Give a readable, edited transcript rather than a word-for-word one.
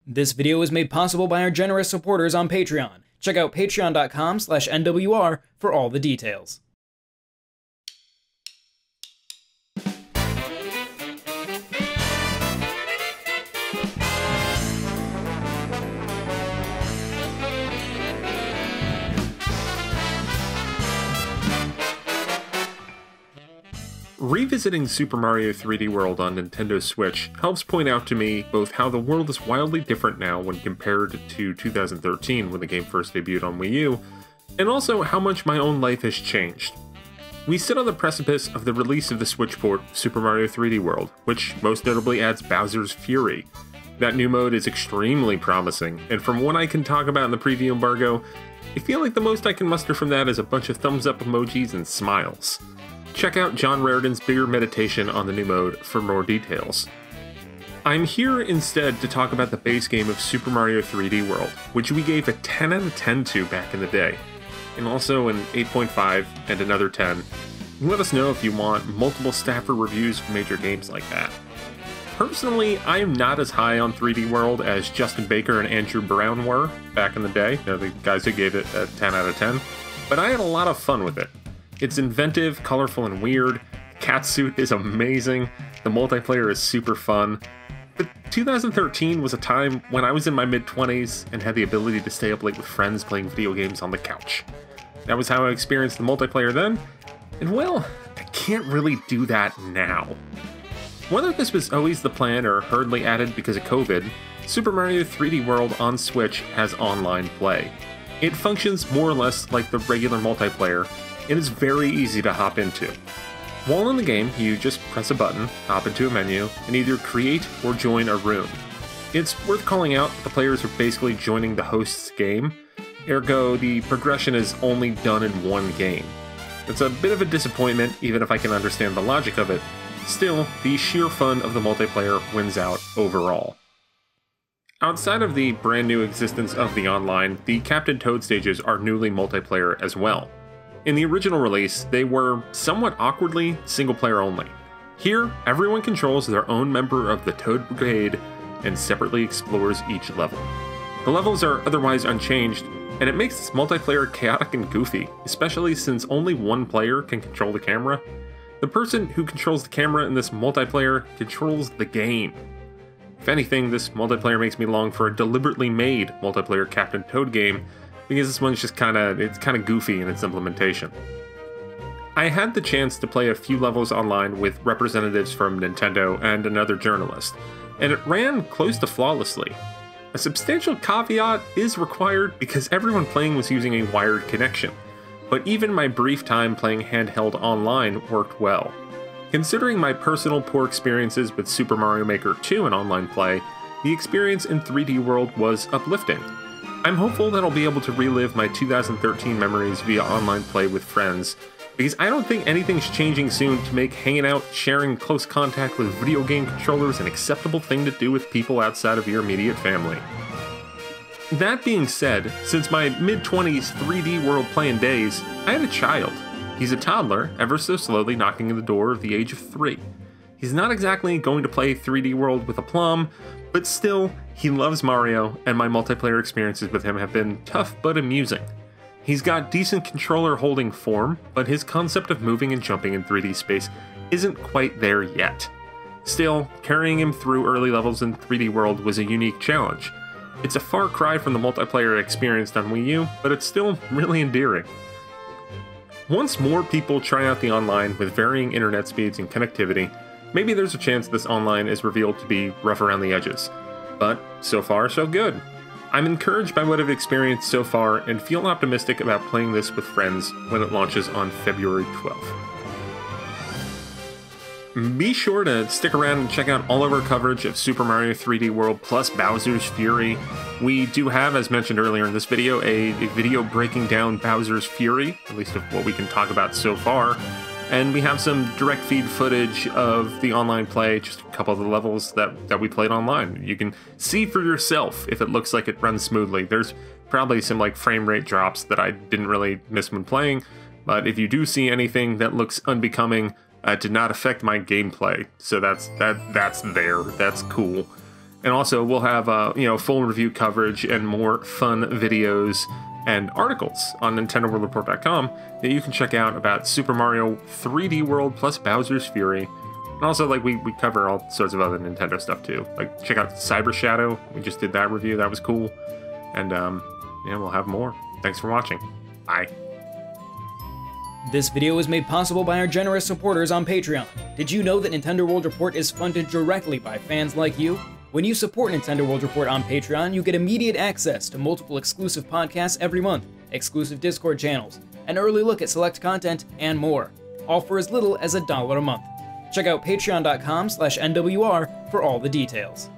This video was made possible by our generous supporters on Patreon. Check out patreon.com/NWR for all the details. Revisiting Super Mario 3D World on Nintendo Switch helps point out to me both how the world is wildly different now when compared to 2013 when the game first debuted on Wii U, and also how much my own life has changed. We sit on the precipice of the release of the Switch port Super Mario 3D World, which most notably adds Bowser's Fury. That new mode is extremely promising, and from what I can talk about in the preview embargo, I feel like the most I can muster from that is a bunch of thumbs up emojis and smiles. Check out John Raridan's bigger meditation on the new mode for more details. I'm here instead to talk about the base game of Super Mario 3D World, which we gave a 10 out of 10 to back in the day, and also an 8.5 and another 10. Let us know if you want multiple staffer reviews for major games like that. Personally, I am not as high on 3D World as Justin Baker and Andrew Brown were back in the day, the guys who gave it a 10 out of 10, but I had a lot of fun with it. It's inventive, colorful, and weird. Catsuit is amazing. The multiplayer is super fun. But 2013 was a time when I was in my mid-20s and had the ability to stay up late with friends playing video games on the couch. That was how I experienced the multiplayer then, and well, I can't really do that now. Whether this was always the plan or hurriedly added because of COVID, Super Mario 3D World on Switch has online play. It functions more or less like the regular multiplayer, and it's very easy to hop into. While in the game, you just press a button, hop into a menu, and either create or join a room. It's worth calling out that the players are basically joining the host's game, ergo the progression is only done in one game. It's a bit of a disappointment, even if I can understand the logic of it. Still, the sheer fun of the multiplayer wins out overall. Outside of the brand new existence of the online, the Captain Toad stages are newly multiplayer as well. In the original release, they were somewhat awkwardly single-player only. Here, everyone controls their own member of the Toad Brigade and separately explores each level. The levels are otherwise unchanged, and it makes this multiplayer chaotic and goofy, especially since only one player can control the camera. The person who controls the camera in this multiplayer controls the game. If anything, this multiplayer makes me long for a deliberately made multiplayer Captain Toad game, because this one's just kind of goofy in its implementation. I had the chance to play a few levels online with representatives from Nintendo and another journalist, and it ran close to flawlessly. A substantial caveat is required because everyone playing was using a wired connection, but even my brief time playing handheld online worked well. Considering my personal poor experiences with Super Mario Maker 2 in online play, the experience in 3D World was uplifting. I'm hopeful that I'll be able to relive my 2013 memories via online play with friends, because I don't think anything's changing soon to make hanging out, sharing close contact with video game controllers an acceptable thing to do with people outside of your immediate family. That being said, since my mid-20s 3D World playing days, I had a child. He's a toddler, ever so slowly knocking on the door of the age of 3. He's not exactly going to play 3D World with aplomb, but still, he loves Mario, and my multiplayer experiences with him have been tough but amusing. He's got decent controller holding form, but his concept of moving and jumping in 3D space isn't quite there yet. Still, carrying him through early levels in 3D World was a unique challenge. It's a far cry from the multiplayer I experienced on Wii U, but it's still really endearing. Once more people try out the online with varying internet speeds and connectivity, maybe there's a chance this online is revealed to be rough around the edges. But so far, so good. I'm encouraged by what I've experienced so far and feel optimistic about playing this with friends when it launches on February 12th. Be sure to stick around and check out all of our coverage of Super Mario 3D World plus Bowser's Fury. We do have, as mentioned earlier in this video, a video breaking down Bowser's Fury, at least of what we can talk about so far. And we have some direct feed footage of the online play, just a couple of the levels that we played online. You can see for yourself if it looks like it runs smoothly. There's probably some frame rate drops that I didn't really miss when playing, but if you do see anything that looks unbecoming, did not affect my gameplay. So that's there. That's cool. And also, we'll have full review coverage and more fun videos and articles on NintendoWorldReport.com that you can check out about Super Mario 3D World plus Bowser's Fury. And also, like, we cover all sorts of other Nintendo stuff too. Like, check out Cyber Shadow. We just did that review. That was cool. And we'll have more. Thanks for watching. Bye. This video was made possible by our generous supporters on Patreon. Did you know that Nintendo World Report is funded directly by fans like you? When you support Nintendo World Report on Patreon, you get immediate access to multiple exclusive podcasts every month, exclusive Discord channels, an early look at select content, and more, all for as little as $1 a month. Check out patreon.com/NWR for all the details.